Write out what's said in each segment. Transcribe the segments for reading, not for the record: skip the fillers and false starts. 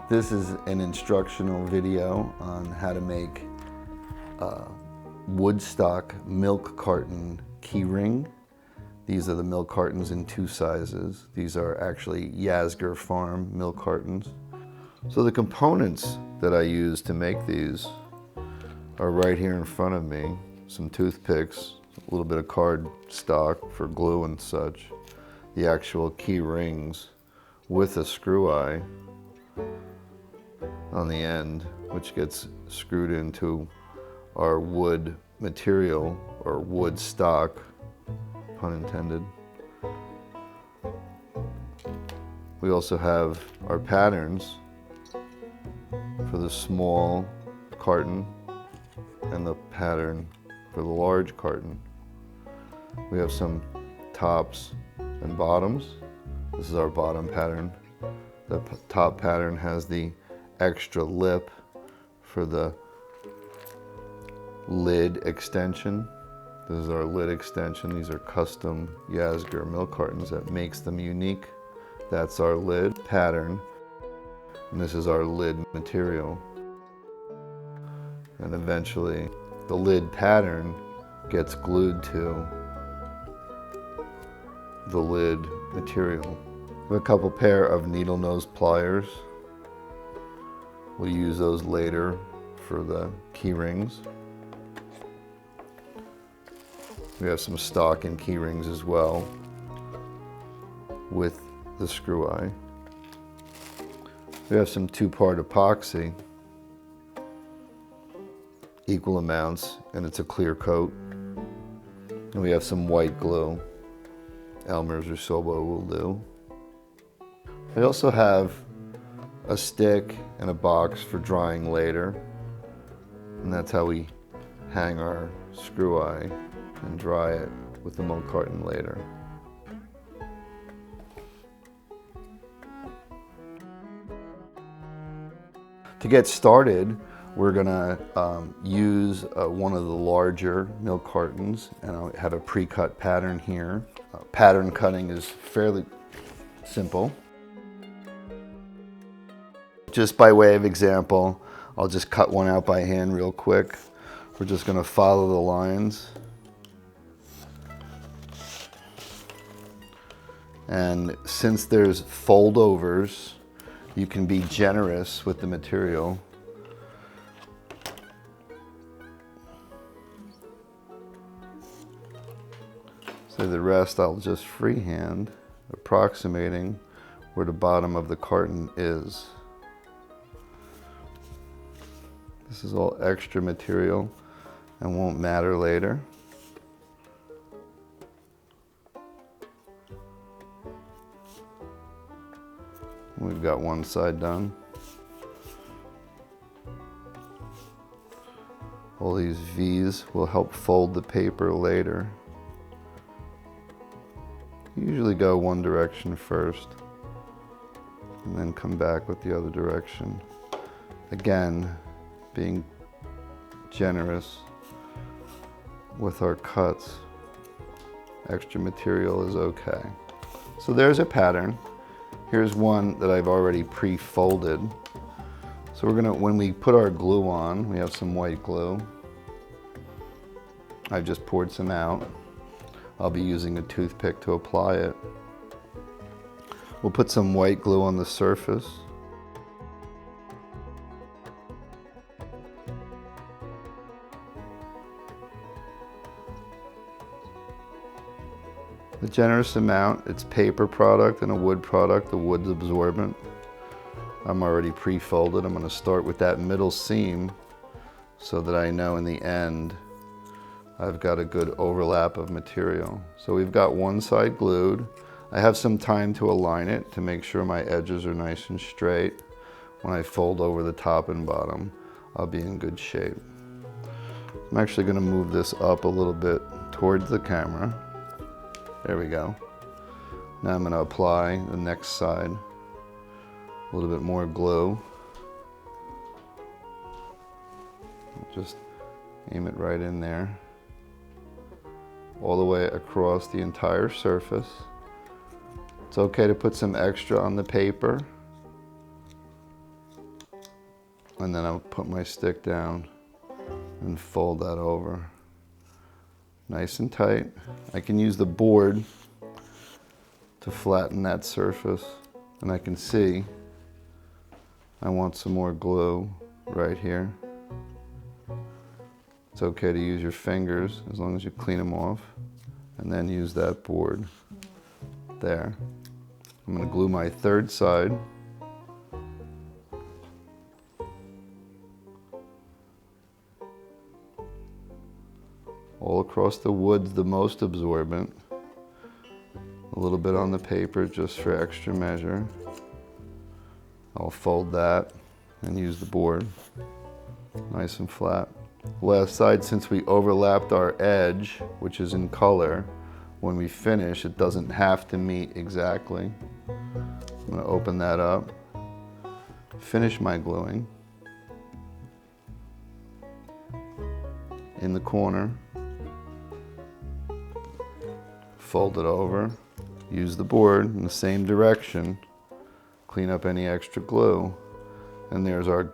This is an instructional video on how to make a woodstock milk carton key ring. These are the milk cartons in two sizes. These are actually Yasgur Farm milk cartons. So the components that I use to make these are right here in front of me. Some toothpicks, a little bit of card stock for glue and such, the actual key rings with a screw eye on the end, which gets screwed into our wood material or wood stock, pun intended. We also have our patterns for the small carton and the pattern for the large carton. We have some tops and bottoms. This is our bottom pattern. The top pattern has the extra lip for the lid extension. This is our lid extension. These are custom Yasgur milk cartons that makes them unique. That's our lid pattern, and this is our lid material. And eventually the lid pattern gets glued to the lid material. We have a couple pair of needle nose pliers. We'll use those later for the key rings. We have some stock and key rings as well with the screw eye. We have some two-part epoxy, equal amounts, and it's a clear coat. And we have some white glue. Elmer's or Sobo will do. I also have a stick and a box for drying later, and that's how we hang our screw eye and dry it with the milk carton later. To get started, we're gonna use one of the larger milk cartons, and I have a pre-cut pattern here. Pattern cutting is fairly simple. Just by way of example, I'll just cut one out by hand real quick. We're just gonna follow the lines. And since there's foldovers, you can be generous with the material. So the rest I'll just freehand, approximating where the bottom of the carton is. This is all extra material and won't matter later. We've got one side done. All these V's will help fold the paper later. Usually go one direction first and then come back with the other direction. Again, being generous with our cuts. Extra material is okay. So there's a pattern. Here's one that I've already pre-folded. So when we put our glue on, we have some white glue. I've just poured some out. I'll be using a toothpick to apply it. We'll put some white glue on the surface. A generous amount. It's paper product and a wood product. The wood's absorbent. I'm already pre-folded. I'm going to start with that middle seam so that I know in the end I've got a good overlap of material. So we've got one side glued. I have some time to align it to make sure my edges are nice and straight. When I fold over the top and bottom, I'll be in good shape. I'm actually going to move this up a little bit towards the camera. There we go. Now I'm going to apply the next side. A little bit more glue. Just aim it right in there. All the way across the entire surface. It's okay to put some extra on the paper. And then I'll put my stick down and fold that over. Nice and tight. I can use the board to flatten that surface, and I can see I want some more glue right here. It's okay to use your fingers as long as you clean them off, and then use that board there. I'm going to glue my third side. All across the wood's the most absorbent. A little bit on the paper just for extra measure. I'll fold that and use the board. Nice and flat. Last side, since we overlapped our edge, which is in color, when we finish, it doesn't have to meet exactly. I'm going to open that up, finish my gluing. In the corner, fold it over, use the board in the same direction, clean up any extra glue, and there's our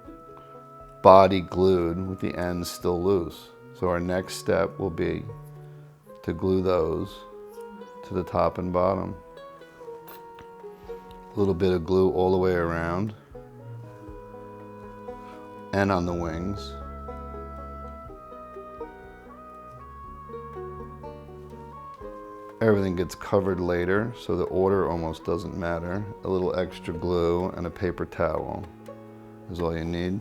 body glued with the ends still loose. So our next step will be to glue those to the top and bottom. A little bit of glue all the way around and on the wings. Everything gets covered later, so the order almost doesn't matter. A little extra glue and a paper towel is all you need.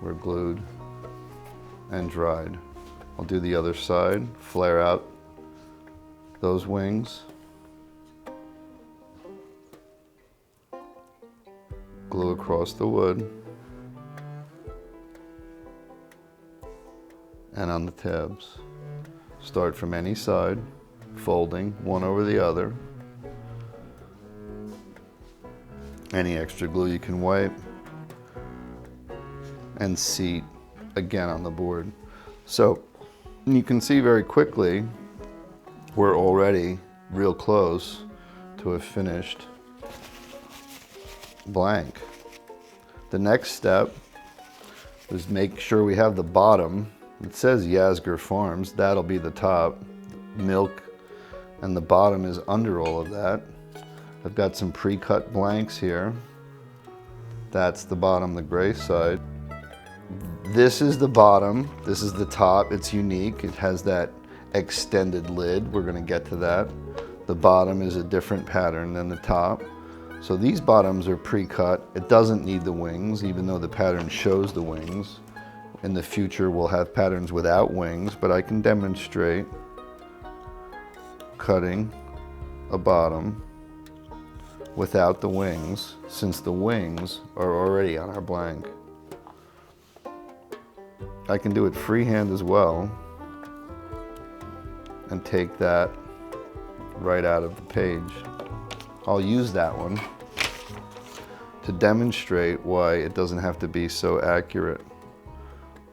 We're glued and dried. I'll do the other side, flare out those wings. Glue across the wood and on the tabs. Start from any side, folding one over the other. Any extra glue you can wipe and seat again on the board. So you can see very quickly we're already real close to a finished blank. The next step is make sure we have the bottom. It says Yasgur Farms, that'll be the top. Milk, and the bottom is under all of that. I've got some pre-cut blanks here. That's the bottom, the gray side. This is the bottom, this is the top. It's unique, it has that extended lid. We're gonna get to that. The bottom is a different pattern than the top. So these bottoms are pre-cut. It doesn't need the wings, even though the pattern shows the wings. In the future, we'll have patterns without wings, but I can demonstrate cutting a bottom without the wings, since the wings are already on our blank. I can do it freehand as well and take that right out of the page. I'll use that one to demonstrate why it doesn't have to be so accurate.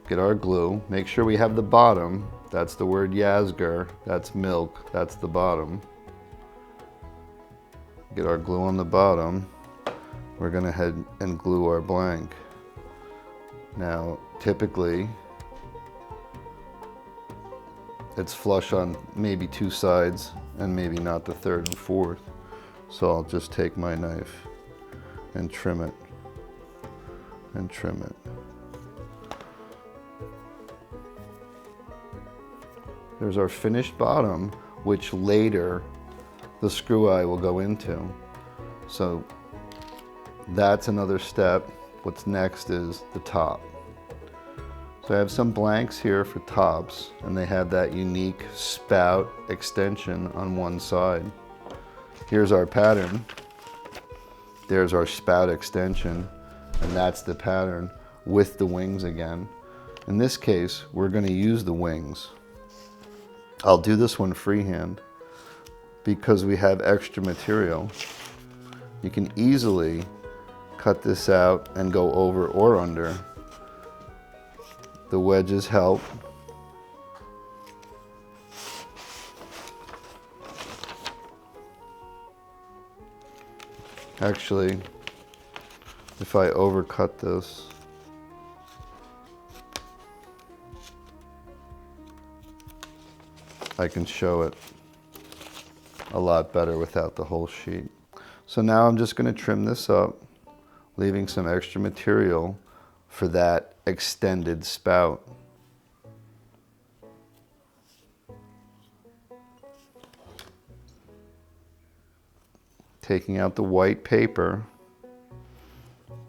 Get our glue, make sure we have the bottom. That's the word Yasgur, that's milk, that's the bottom. Get our glue on the bottom. We're gonna head and glue our blank. Now, typically, it's flush on maybe two sides and maybe not the third and fourth. So I'll just take my knife and trim it and trim it. There's our finished bottom, which later the screw eye will go into. So that's another step. What's next is the top. So I have some blanks here for tops, and they have that unique spout extension on one side. Here's our pattern. There's our spout extension, and that's the pattern with the wings again. In this case, we're going to use the wings. I'll do this one freehand because we have extra material. You can easily cut this out and go over or under. The wedges help. Actually, if I overcut this, I can show it a lot better without the whole sheet. So now I'm just going to trim this up, leaving some extra material for that extended spout. Taking out the white paper,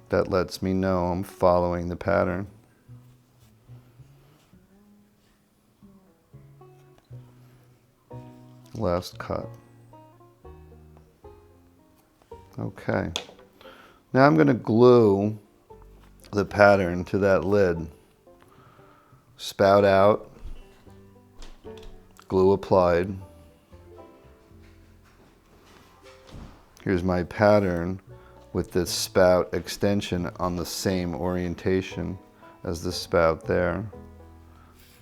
that lets me know I'm following the pattern. Last cut. Okay. Now I'm going to glue the pattern to that lid. Spout out, glue applied. Here's my pattern with this spout extension on the same orientation as the spout there.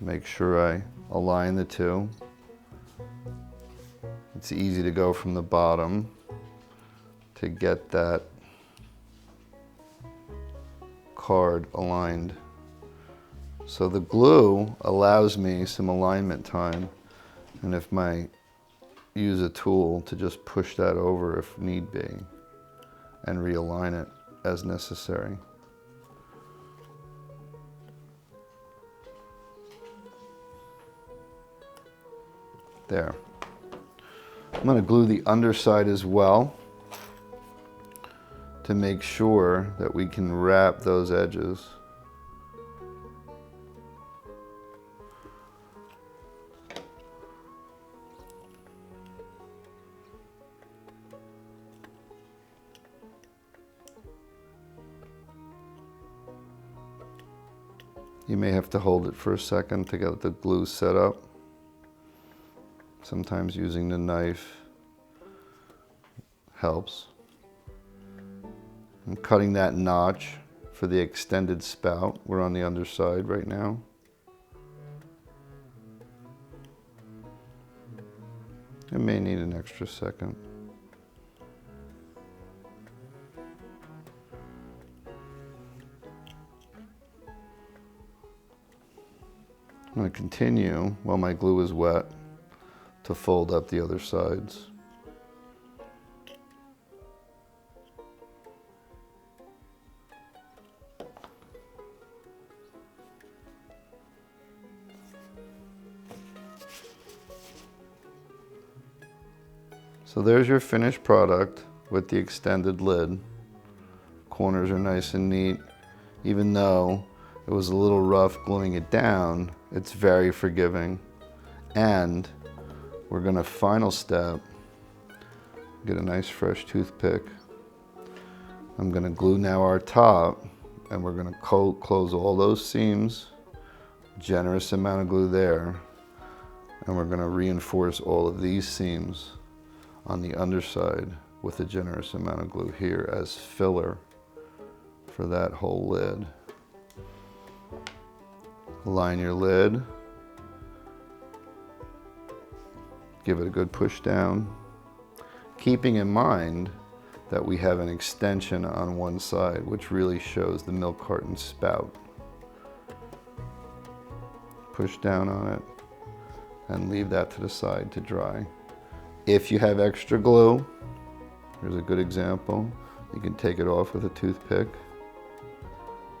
Make sure I align the two. It's easy to go from the bottom to get that card aligned. So the glue allows me some alignment time, and if I use a tool to just push that over if need be and realign it as necessary. There. I'm going to glue the underside as well to make sure that we can wrap those edges. You may have to hold it for a second to get the glue set up. Sometimes using the knife helps. I'm cutting that notch for the extended spout. We're on the underside right now. It may need an extra second. I'm going to continue while my glue is wet to fold up the other sides. So there's your finished product with the extended lid. Corners are nice and neat. Even though it was a little rough gluing it down, it's very forgiving. And we're gonna final step, get a nice fresh toothpick. I'm gonna glue now our top, and we're gonna close all those seams, generous amount of glue there, and we're gonna reinforce all of these seams on the underside with a generous amount of glue here as filler for that whole lid. Line your lid, give it a good push down, keeping in mind that we have an extension on one side, which really shows the milk carton spout. Push down on it and leave that to the side to dry. If you have extra glue, here's a good example. You can take it off with a toothpick,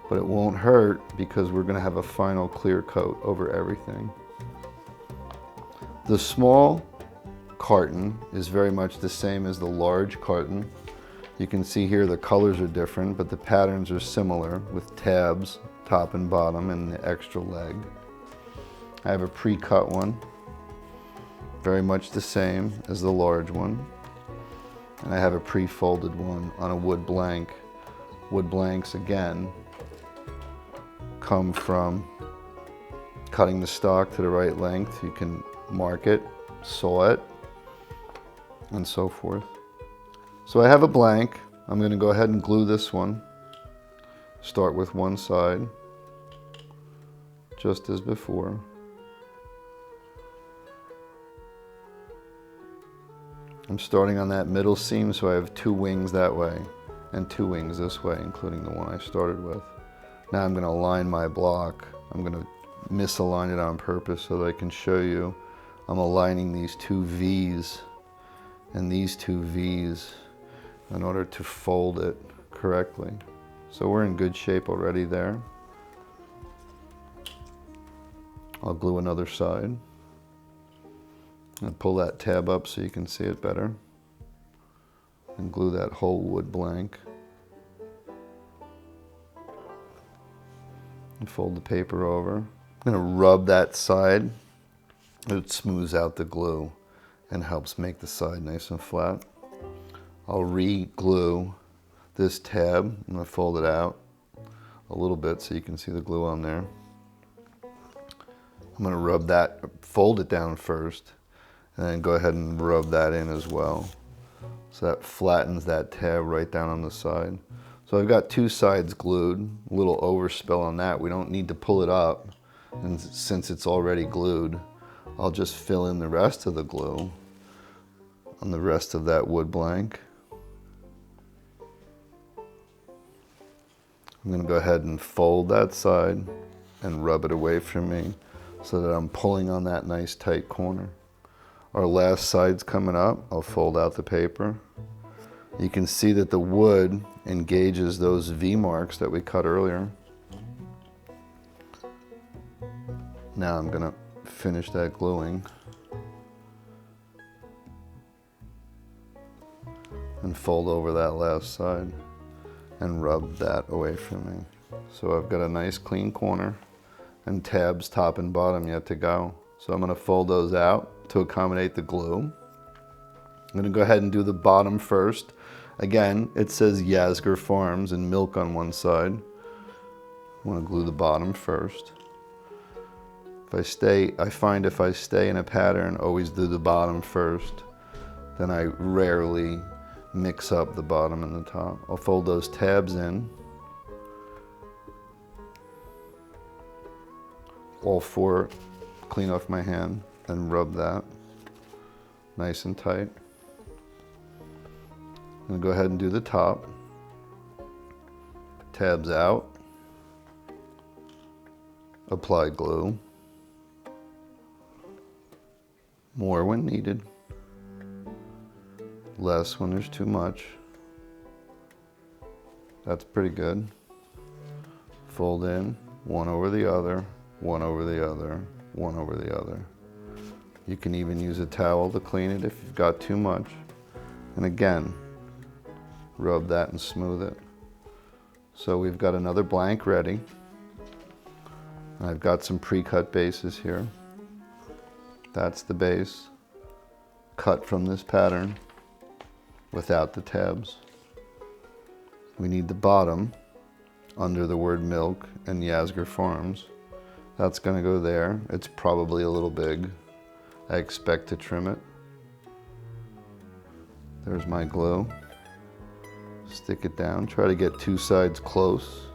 but it won't hurt because we're gonna have a final clear coat over everything. The small carton is very much the same as the large carton. You can see here the colors are different, but the patterns are similar with tabs, top and bottom, and the extra leg. I have a pre-cut one, very much the same as the large one. And I have a pre-folded one on a wood blank. Wood blanks, again, come from cutting the stock to the right length. You can mark it, saw it, and so forth. So I have a blank. I'm going to go ahead and glue this one. Start with one side, just as before. I'm starting on that middle seam, so I have two wings that way. and 2 wings this way, including the one I started with. Now I'm going to align my block. I'm going to misalign it on purpose so that I can show you I'm aligning these 2 V's and these 2 V's in order to fold it correctly. So we're in good shape already there. I'll glue another side and pull that tab up so you can see it better, and glue that whole wood blank and fold the paper over. I'm going to rub that side. It smooths out the glue and helps make the side nice and flat. I'll re-glue this tab. I'm going to fold it out a little bit so you can see the glue on there. I'm going to rub that, fold it down first, and then go ahead and rub that in as well. So that flattens that tab right down on the side. So I've got 2 sides glued, a little overspill on that. We don't need to pull it up, and since it's already glued, I'll just fill in the rest of the glue on the rest of that wood blank. I'm going to go ahead and fold that side and rub it away from me so that I'm pulling on that nice tight corner. Our last side's coming up. I'll fold out the paper. You can see that the wood engages those V marks that we cut earlier. Now I'm going to finish that gluing and fold over that last side and rub that away from me. So I've got a nice clean corner and tabs top and bottom yet to go. So I'm going to fold those out to accommodate the glue. I'm going to go ahead and do the bottom first. Again, it says Yasgur Farms and milk on one side. I want to glue the bottom first. I find if I stay in a pattern, always do the bottom first, then I rarely mix up the bottom and the top. I'll fold those tabs in. All 4, clean off my hand and rub that nice and tight. I'm going to go ahead and do the top. Tabs out. Apply glue. More when needed. Less when there's too much. That's pretty good. Fold in, one over the other, one over the other, one over the other. You can even use a towel to clean it if you've got too much. And again, rub that and smooth it. So we've got another blank ready. I've got some pre-cut bases here. That's the base, cut from this pattern without the tabs. We need the bottom under the word milk and Yasgur Farms. That's going to go there. It's probably a little big. I expect to trim it. There's my glue. Stick it down. Try to get 2 sides close.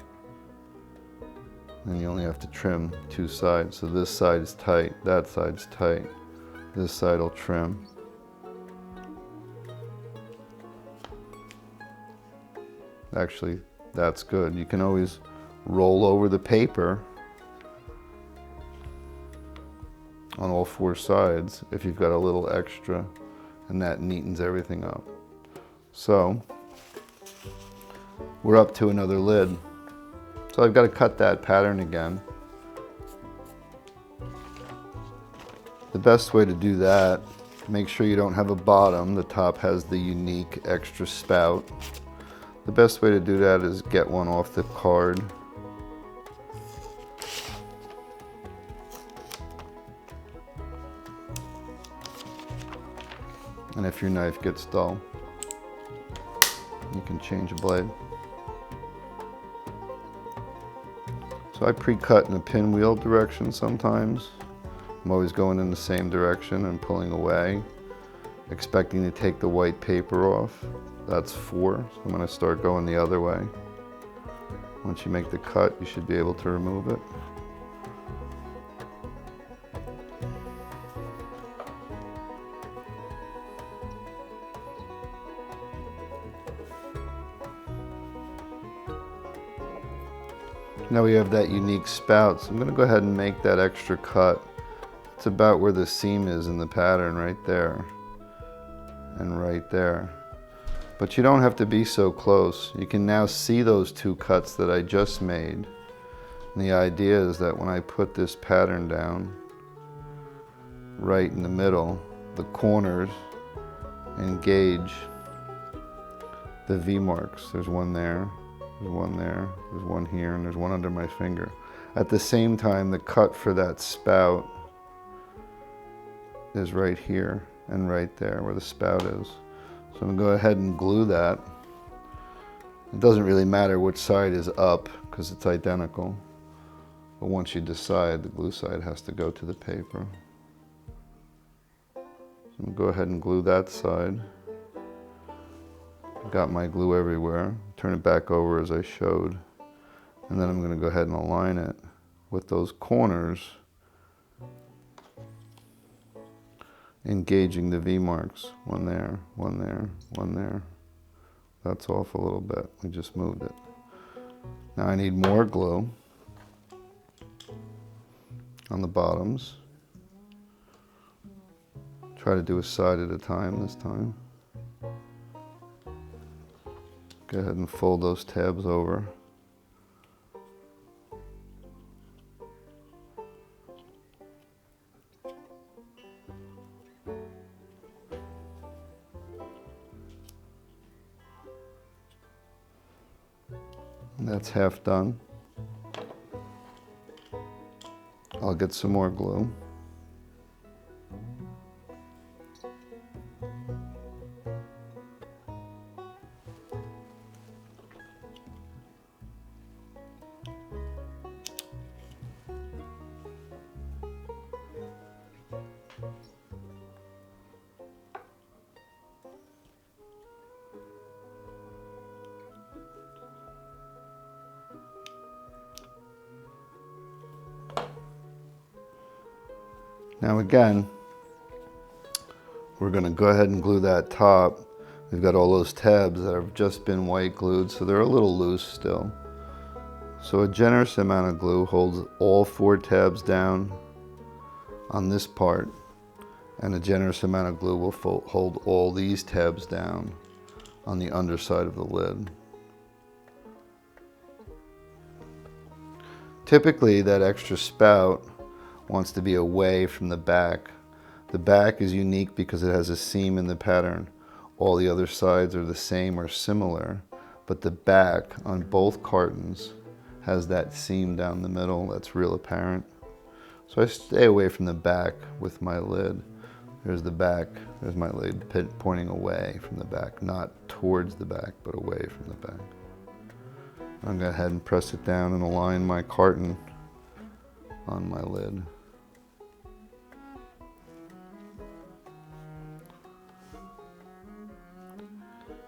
Then you only have to trim 2 sides. So this side is tight, that side's tight. This side will trim. Actually, that's good. You can always roll over the paper on all 4 sides if you've got a little extra, and that neatens everything up. So we're up to another lid. So I've got to cut that pattern again. The best way to do that, make sure you don't have a bottom. The top has the unique extra spout. The best way to do that is get one off the card. And if your knife gets dull, you can change a blade. So I pre-cut in a pinwheel direction sometimes. I'm always going in the same direction and pulling away, expecting to take the white paper off. That's 4, so I'm going to start going the other way. Once you make the cut, you should be able to remove it. Now we have that unique spout, so I'm going to go ahead and make that extra cut. It's about where the seam is in the pattern, right there and right there. But you don't have to be so close. You can now see those two cuts that I just made. And the idea is that when I put this pattern down right in the middle, the corners engage the V marks. There's one there, there's one there, there's one here, and there's one under my finger. At the same time, the cut for that spout is right here and right there where the spout is. So I'm going to go ahead and glue that. It doesn't really matter which side is up because it's identical. But once you decide, the glue side has to go to the paper. So I'm going to go ahead and glue that side. Got my glue everywhere. Turn it back over as I showed. And then I'm going to go ahead and align it with those corners engaging the V marks. One there, one there, one there. That's off a little bit. We just moved it. Now I need more glue on the bottoms. Try to do a side at a time this time. Go ahead and fold those tabs over. And that's half done. I'll get some more glue. Now again, we're going to go ahead and glue that top. We've got all those tabs that have just been white glued, so they're a little loose still. So a generous amount of glue holds all 4 tabs down on this part, and a generous amount of glue will hold all these tabs down on the underside of the lid. Typically, that extra spout wants to be away from the back. The back is unique because it has a seam in the pattern. All the other sides are the same or similar, but the back on both cartons has that seam down the middle that's real apparent. So I stay away from the back with my lid. There's the back, there's my lid pointing away from the back, not towards the back, but away from the back. I'm going to go ahead and press it down and align my carton on my lid.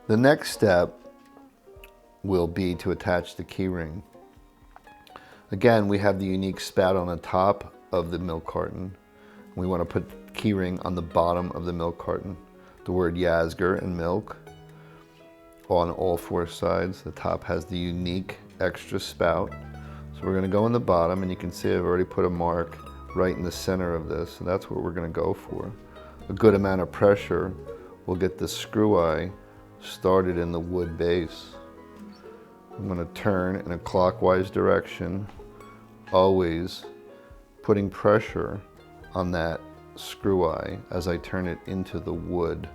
The next step will be to attach the key ring. Again, we have the unique spout on the top of the milk carton. We want to put key ring on the bottom of the milk carton. The word Yazgar and milk on all 4 sides. The top has the unique extra spout. So we're going to go in the bottom, and you can see I've already put a mark right in the center of this, and that's what we're going to go for. A good amount of pressure will get the screw eye started in the wood base. I'm going to turn in a clockwise direction, always putting pressure on that screw eye as I turn it into the wood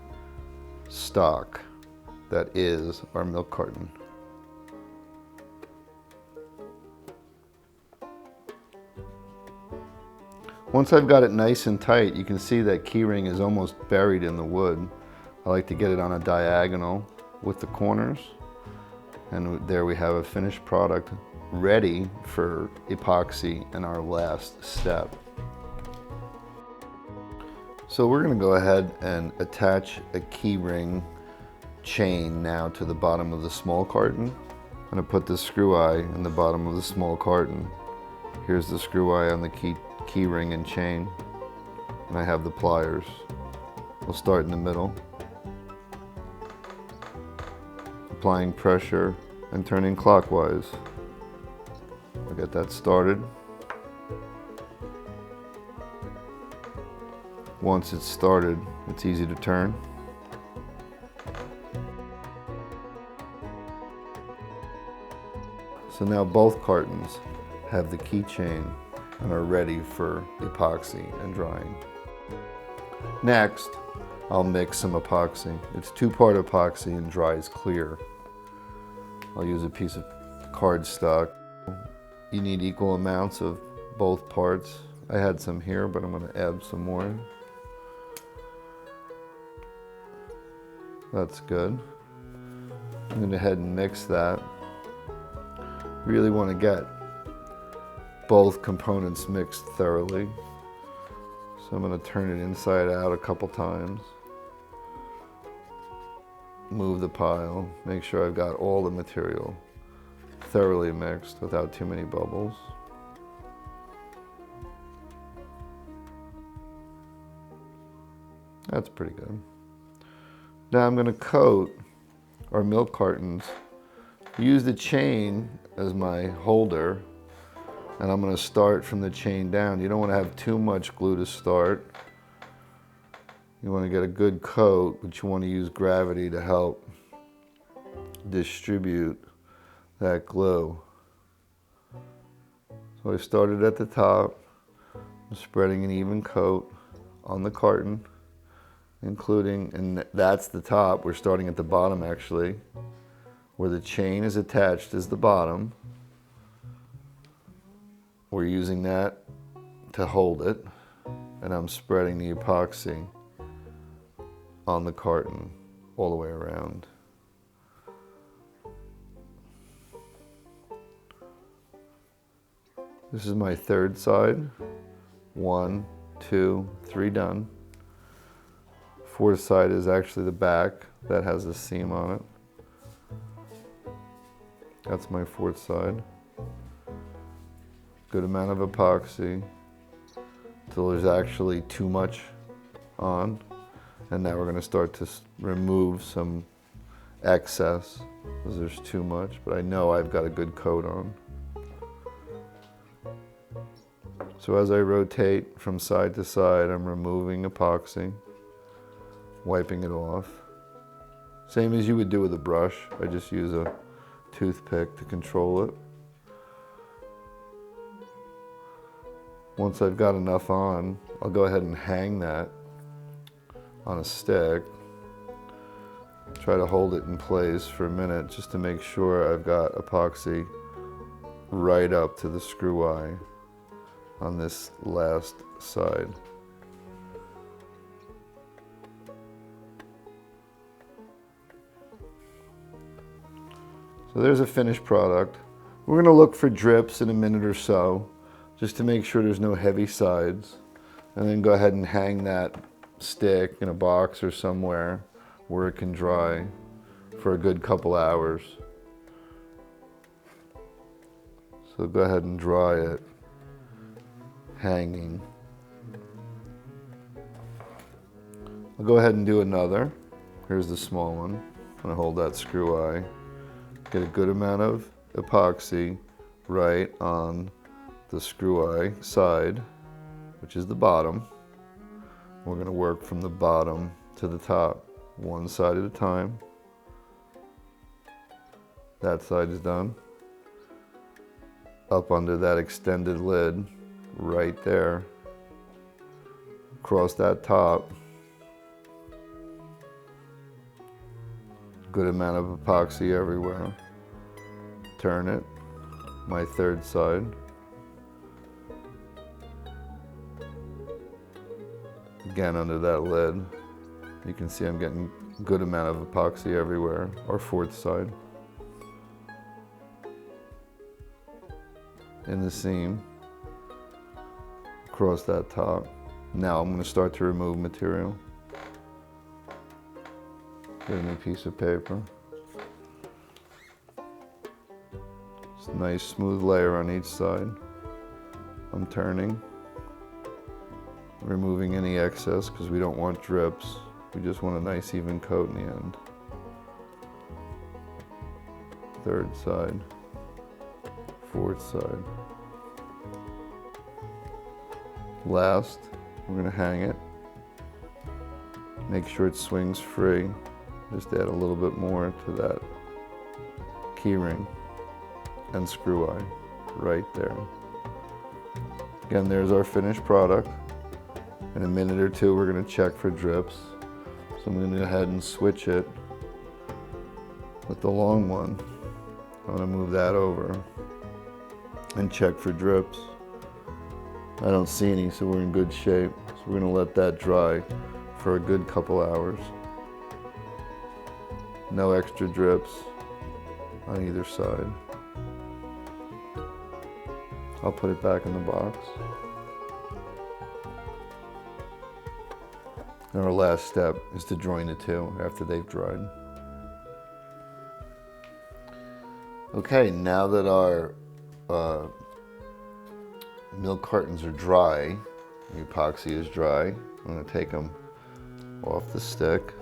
stock that is our milk carton. Once I've got it nice and tight, you can see that key ring is almost buried in the wood. I like to get it on a diagonal with the corners, and there we have a finished product ready for epoxy and our last step. So we're going to go ahead and attach a key ring chain now to the bottom of the small carton. I'm going to put the screw eye in the bottom of the small carton. Here's the screw eye on the key ring and chain, and I have the pliers. We'll start in the middle, applying pressure and turning clockwise. I'll get that started. Once it's started, it's easy to turn. So now both cartons have the keychain and are ready for epoxy and drying. Next, I'll mix some epoxy. It's 2-part epoxy and dries clear. I'll use a piece of cardstock. You need equal amounts of both parts. I had some here, but I'm going to add some more. That's good. I'm going to go ahead and mix that. Really want to get both components mixed thoroughly. So I'm going to turn it inside out a couple times. Move the pile, make sure I've got all the material thoroughly mixed without too many bubbles. That's pretty good. Now I'm going to coat our milk cartons. Use the chain as my holder, and I'm going to start from the chain down. You don't want to have too much glue to start. You want to get a good coat, but you want to use gravity to help distribute that glue. So I started at the top, I'm spreading an even coat on the carton, including, and that's the top. We're starting at the bottom actually. Where the chain is attached is the bottom. We're using that to hold it, and I'm spreading the epoxy on the carton all the way around. This is my third side. 1, 2, 3 done. Fourth side is actually the back that has a seam on it. That's my fourth side. Good amount of epoxy till there's actually too much on. And now we're going to start to remove some excess because there's too much, but I know I've got a good coat on. So as I rotate from side to side, I'm removing epoxy, wiping it off. Same as you would do with a brush. I just use a toothpick to control it. Once I've got enough on, I'll go ahead and hang that on a stick. Try to hold it in place for a minute just to make sure I've got epoxy right up to the screw eye on this last side. So there's a finished product. We're going to look for drips in a minute or so, just to make sure there's no heavy sides. And then go ahead and hang that stick in a box or somewhere where it can dry for a good couple hours. So go ahead and dry it hanging. I'll go ahead and do another. Here's the small one. I'm going to hold that screw eye. Get a good amount of epoxy right on the screw eye side, which is the bottom. We're going to work from the bottom to the top, one side at a time. That side is done. Up under that extended lid, right there. Across that top. Good amount of epoxy everywhere. Turn it, my third side. Again under that lid. You can see I'm getting a good amount of epoxy everywhere, our fourth side. In the seam, across that top. Now I'm going to start to remove material. Get a new piece of paper. It's a nice smooth layer on each side. I'm turning, removing any excess because we don't want drips. We just want a nice even coat in the end. Third side, fourth side. Last, we're going to hang it. Make sure it swings free. Just add a little bit more to that key ring and screw eye right there. Again, there's our finished product. In a minute or two, we're going to check for drips. So I'm going to go ahead and switch it with the long one. I'm going to move that over and check for drips. I don't see any, so we're in good shape. So we're going to let that dry for a good couple hours. No extra drips on either side. I'll put it back in the box. And our last step is to join the two after they've dried. Okay, now that our milk cartons are dry, the epoxy is dry, I'm going to take them off the stick.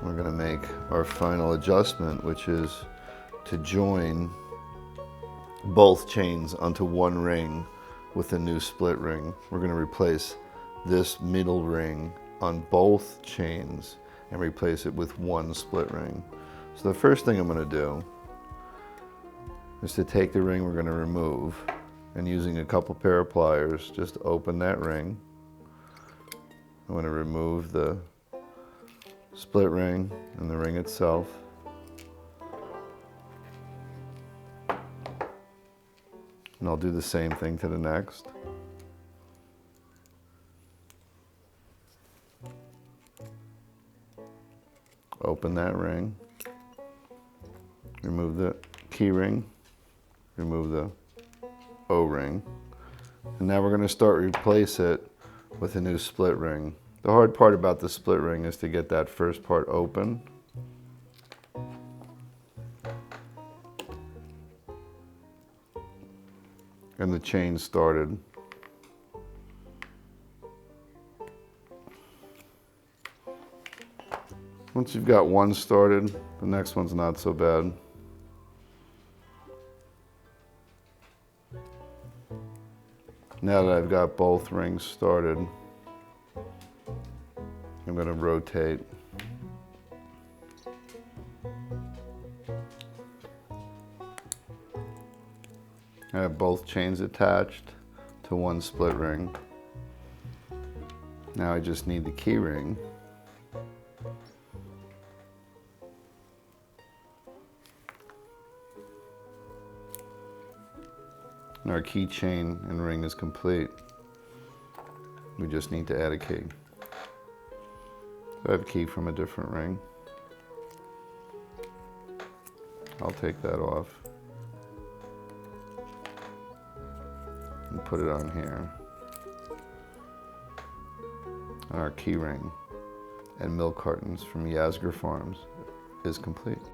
We're going to make our final adjustment, which is to join both chains onto one ring with a new split ring. We're going to replace this middle ring on both chains and replace it with one split ring. So the first thing I'm going to do is to take the ring we're going to remove, and using a couple pair of pliers, just open that ring. I'm going to remove the split ring and the ring itself. And I'll do the same thing to the next. Open that ring, remove the key ring, remove the O-ring, and now we're going to start replace it with a new split ring. The hard part about the split ring is to get that first part open. And the chain started. Once you've got one started, the next one's not so bad. Now that I've got both rings started, I'm going to rotate. I have both chains attached to one split ring. Now I just need the key ring. And our key chain and ring is complete. We just need to add a key. I have a key from a different ring. I'll take that off and put it on here. And our key ring and milk cartons from Yasgur Farms is complete.